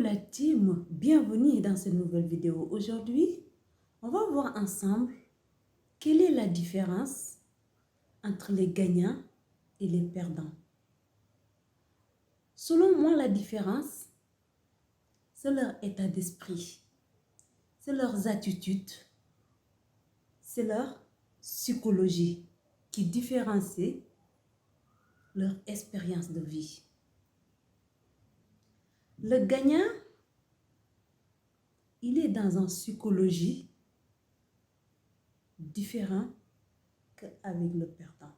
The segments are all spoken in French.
la team, bienvenue dans cette nouvelle vidéo. Aujourd'hui, on va voir ensemble quelle est la différence entre les gagnants et les perdants. Selon moi, la différence, c'est leur état d'esprit, c'est leurs attitudes, c'est leur psychologie qui différencie leur expérience de vie. Le gagnant, il est dans une psychologie différente qu'avec le perdant.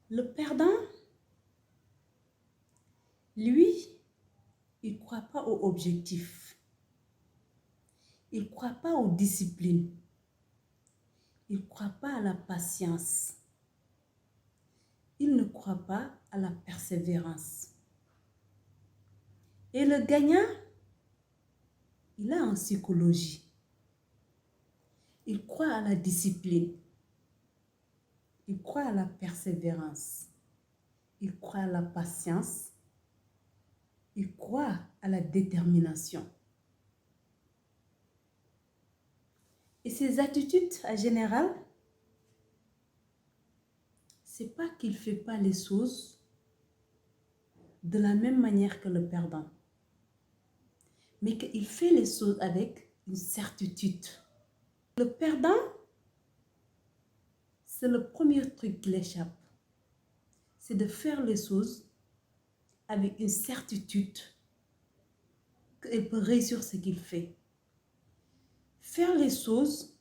Le perdant, lui, il ne croit pas aux objectifs. Il ne croit pas aux disciplines. Il ne croit pas à la patience. Il ne croit pas à la persévérance. Et le gagnant, il a en psychologie. Il croit à la discipline. Il croit à la persévérance. Il croit à la patience. Il croit à la détermination. Et ces attitudes, en général, c'est pas qu'il ne fait pas les choses de la même manière que le perdant, mais qu'il fait les choses avec une certitude. Le perdant, c'est le premier truc qui l'échappe. C'est de faire les choses avec une certitude qu'il peut réussir ce qu'il fait. Faire les choses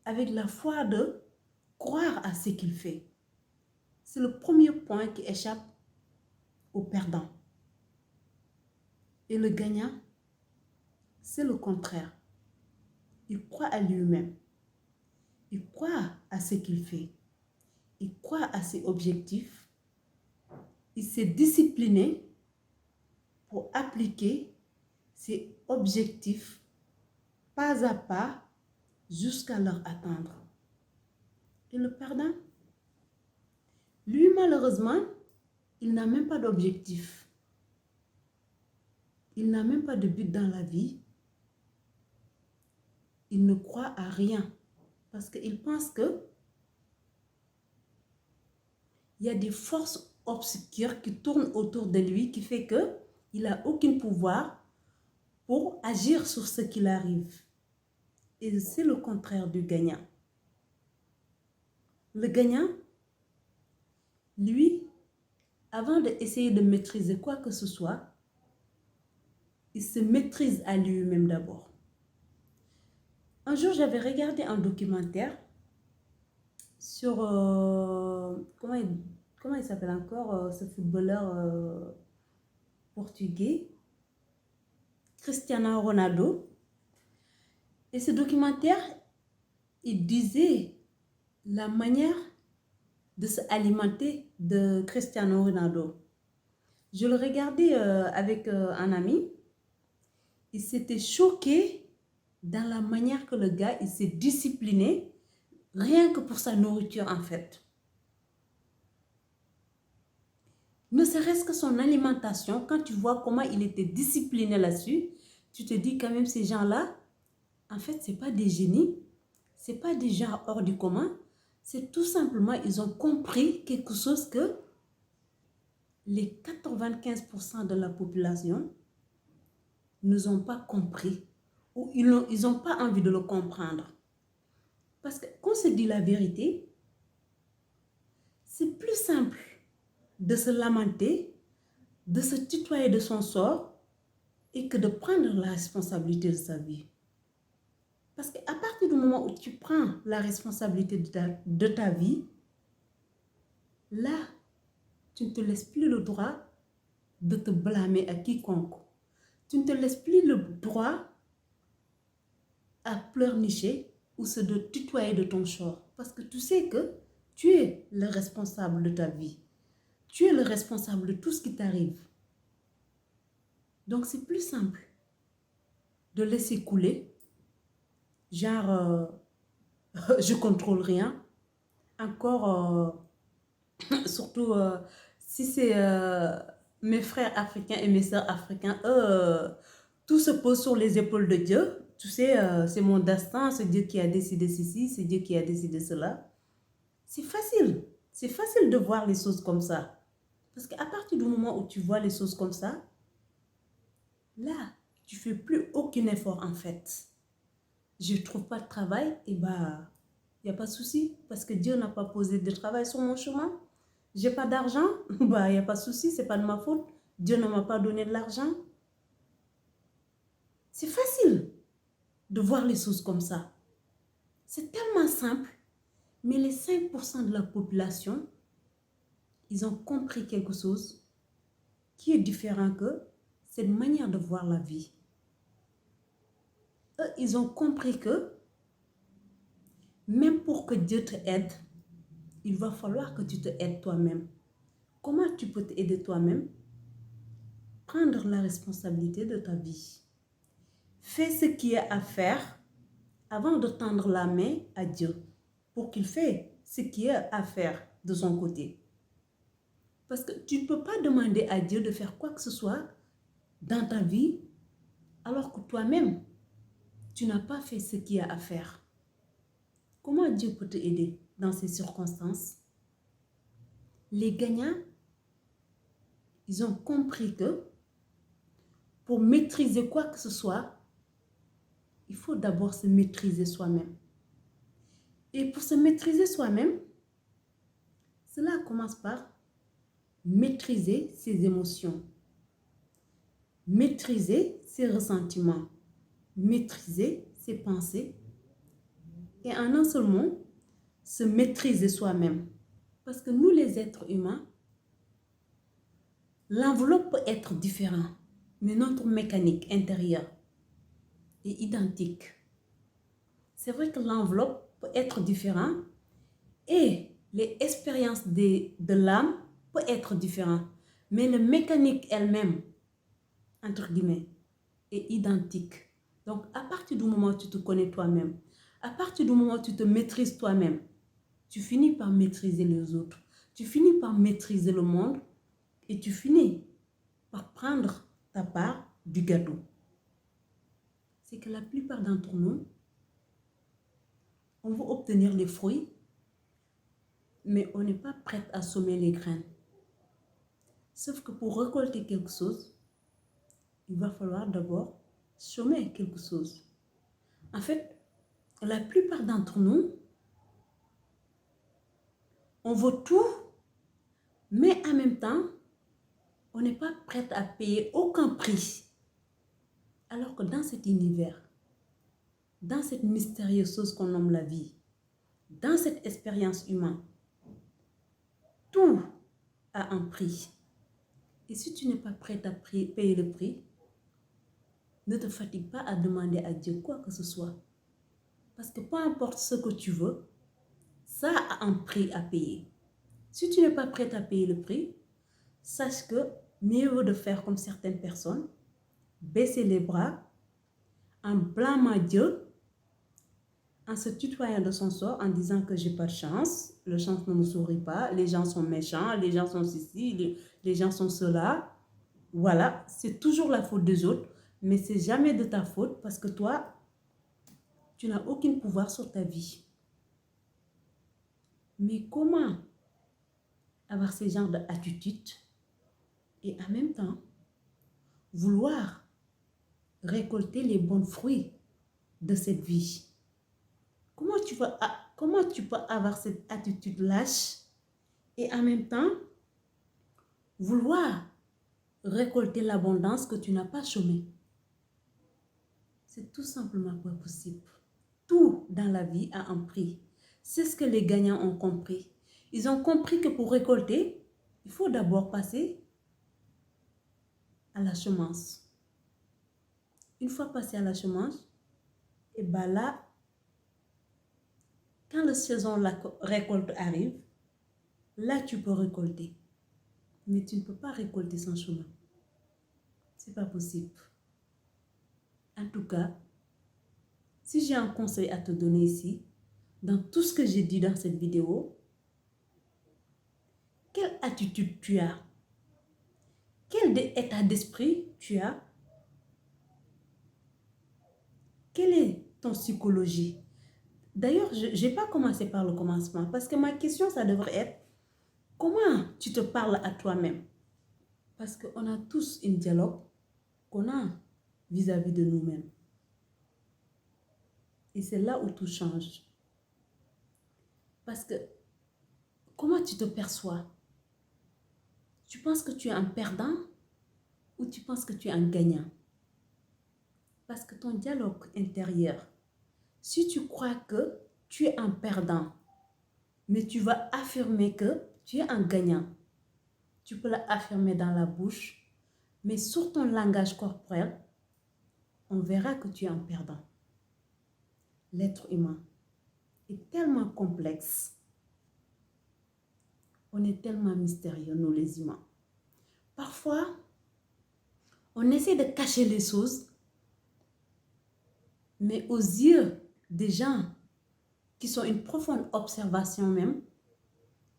avec la foi de croire à ce qu'il fait. C'est le premier point qui échappe au perdant. Et le gagnant, c'est le contraire. Il croit à lui-même. Il croit à ce qu'il fait. Il croit à ses objectifs. Il s'est discipliné pour appliquer ses objectifs pas à pas jusqu'à leur atteindre. Et le perdant, lui, malheureusement, il n'a même pas d'objectif. Il n'a même pas de but dans la vie. Il ne croit à rien parce qu'il pense que il y a des forces obscures qui tournent autour de lui qui fait qu'il n'a aucun pouvoir pour agir sur ce qu'il arrive. Et c'est le contraire du gagnant. Le gagnant, lui, avant d'essayer de maîtriser quoi que ce soit, il se maîtrise à lui-même d'abord. Un jour, j'avais regardé un documentaire sur, comment il s'appelle encore, ce footballeur portugais, Cristiano Ronaldo. Et ce documentaire, il disait la manière de s'alimenter de Cristiano Ronaldo. Je le regardais avec un ami. Il s'était choqué dans la manière que le gars, il s'est discipliné rien que pour sa nourriture en fait. Ne serait-ce que son alimentation, quand tu vois comment il était discipliné là-dessus, tu te dis quand même ces gens-là, en fait, ce n'est pas des génies, ce n'est pas des gens hors du commun, c'est tout simplement, ils ont compris quelque chose que les 95% de la population n'ont pas compris ou ils n'ont pas envie de le comprendre. Parce que quand on se dit la vérité, c'est plus simple de se lamenter, de se tutoyer de son sort et que de prendre la responsabilité de sa vie. Parce qu'à partir du moment où tu prends la responsabilité de ta vie, là, tu ne te laisses plus le droit de te blâmer à quiconque. Tu ne te laisses plus le droit à pleurnicher ou se de tutoyer de ton sort. Parce que tu sais que tu es le responsable de ta vie. Tu es le responsable de tout ce qui t'arrive. Donc, c'est plus simple de laisser couler. Genre, je contrôle rien. Encore, surtout si c'est mes frères africains et mes sœurs africains, tout se pose sur les épaules de Dieu. Tu sais, c'est mon destin, c'est Dieu qui a décidé ceci, c'est Dieu qui a décidé cela. C'est facile. C'est facile de voir les choses comme ça. Parce qu'à partir du moment où tu vois les choses comme ça, là, tu ne fais plus aucun effort en fait. Je ne trouve pas de travail, et bah, il n'y a pas de souci. Parce que Dieu n'a pas posé de travail sur mon chemin. J'ai pas d'argent, bah, il n'y a pas de souci, c'est pas de ma faute. Dieu ne m'a pas donné de l'argent. C'est facile de voir les choses comme ça. C'est tellement simple, mais les 5% de la population, ils ont compris quelque chose qui est différent que cette manière de voir la vie. Eux, ils ont compris que même pour que Dieu te aide, il va falloir que tu te aides toi-même. Comment tu peux t'aider toi-même? Prendre la responsabilité de ta vie. Fais ce qui est à faire avant de tendre la main à Dieu pour qu'il fasse ce qui est à faire de son côté. Parce que tu ne peux pas demander à Dieu de faire quoi que ce soit dans ta vie alors que toi-même, tu n'as pas fait ce qu'il y a à faire. Comment Dieu peut te aider dans ces circonstances? Les gagnants, ils ont compris que pour maîtriser quoi que ce soit, il faut d'abord se maîtriser soi-même. Et pour se maîtriser soi-même, cela commence par maîtriser ses émotions, maîtriser ses ressentiments, maîtriser ses pensées et en un seul mot, se maîtriser soi-même. Parce que nous, les êtres humains, l'enveloppe peut être différente, mais notre mécanique intérieure est identique. C'est vrai que l'enveloppe peut être différente et les expériences de l'âme peuvent être différentes, mais la mécanique elle-même, entre guillemets, est identique. Donc, à partir du moment où tu te connais toi-même, à partir du moment où tu te maîtrises toi-même, tu finis par maîtriser les autres. Tu finis par maîtriser le monde et tu finis par prendre ta part du gâteau. C'est que la plupart d'entre nous, on veut obtenir les fruits, mais on n'est pas prêt à semer les graines. Sauf que pour récolter quelque chose, il va falloir d'abord semer quelque chose. En fait, la plupart d'entre nous, on veut tout, mais en même temps, on n'est pas prêt à payer aucun prix. Alors que dans cet univers, dans cette mystérieuse chose qu'on nomme la vie, dans cette expérience humaine, tout a un prix. Et si tu n'es pas prêt à payer le prix, ne te fatigue pas à demander à Dieu quoi que ce soit. Parce que peu importe ce que tu veux, ça a un prix à payer. Si tu n'es pas prêt à payer le prix, sache que mieux vaut de faire comme certaines personnes, baisser les bras, en blâmant Dieu, en se tutoyant de son sort, en disant que j'ai pas de chance, la chance ne me sourit pas, les gens sont méchants, les gens sont ceci, les gens sont cela. Voilà, c'est toujours la faute des autres, mais c'est jamais de ta faute parce que toi, tu n'as aucun pouvoir sur ta vie. Mais comment avoir ce genre d'attitude et en même temps vouloir récolter les bons fruits de cette vie? Comment tu peux avoir cette attitude lâche et en même temps vouloir récolter l'abondance que tu n'as pas semée? C'est tout simplement pas possible. Tout dans la vie a un prix. C'est ce que les gagnants ont compris. Ils ont compris que pour récolter, il faut d'abord passer à la semence. Une fois passé à la semence, et bien là, quand la saison de la récolte arrive, là tu peux récolter. Mais tu ne peux pas récolter sans chemin. C'est pas possible. En tout cas, si j'ai un conseil à te donner ici, dans tout ce que j'ai dit dans cette vidéo, quelle attitude tu as? Quel état d'esprit tu as? Quelle est ton psychologie? D'ailleurs, je n'ai pas commencé par le commencement parce que ma question, ça devrait être comment tu te parles à toi-même? Parce qu'on a tous un dialogue qu'on a vis-à-vis de nous-mêmes. Et c'est là où tout change. Parce que comment tu te perçois? Tu penses que tu es un perdant ou tu penses que tu es un gagnant? Parce que ton dialogue intérieur, si tu crois que tu es un perdant, mais tu vas affirmer que tu es un gagnant, tu peux l'affirmer dans la bouche, mais sur ton langage corporel, on verra que tu es un perdant. L'être humain est tellement complexe. On est tellement mystérieux, nous les humains. Parfois, on essaie de cacher les choses, mais aux yeux des gens qui sont une profonde observation même,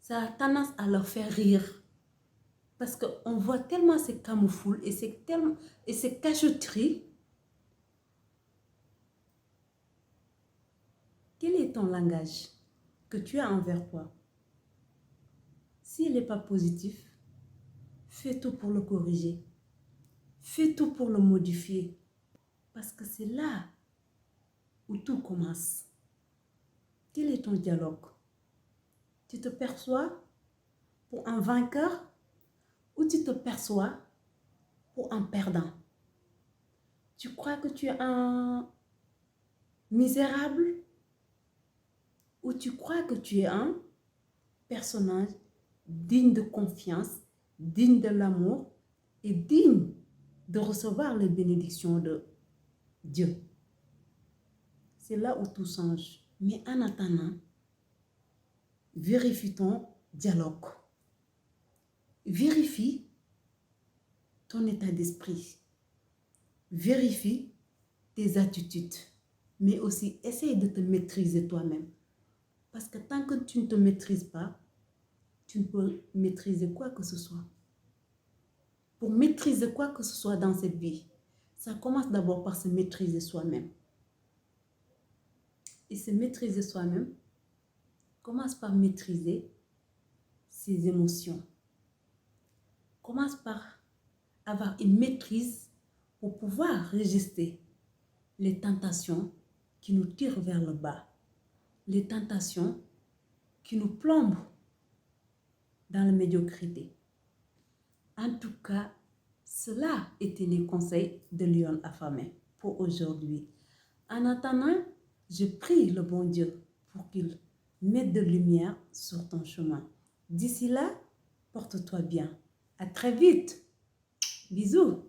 ça a tendance à leur faire rire. Parce qu'on voit tellement ces camoufles et ces cachotteries. Quel est ton langage que tu as envers toi? S'il n'est pas positif, fais tout pour le corriger. Fais tout pour le modifier. Parce que c'est là où tout commence. Quel est ton dialogue? Tu te perçois pour un vainqueur ou tu te perçois pour un perdant? Tu crois que tu es un misérable ou tu crois que tu es un personnage digne de confiance, digne de l'amour et digne de recevoir les bénédictions de Dieu? C'est là où tout change. Mais en attendant, vérifie ton dialogue. Vérifie ton état d'esprit. Vérifie tes attitudes. Mais aussi, essaye de te maîtriser toi-même. Parce que tant que tu ne te maîtrises pas, tu ne peux maîtriser quoi que ce soit. Pour maîtriser quoi que ce soit dans cette vie, ça commence d'abord par se maîtriser soi-même. Et se maîtriser soi-même commence par maîtriser ses émotions. Commence par avoir une maîtrise pour pouvoir résister les tentations qui nous tirent vers le bas, les tentations qui nous plombent dans la médiocrité. En tout cas, cela étaient les conseils de Lion affamé pour aujourd'hui. En attendant, je prie le bon Dieu pour qu'il mette de lumière sur ton chemin. D'ici là, porte-toi bien. À très vite. Bisous.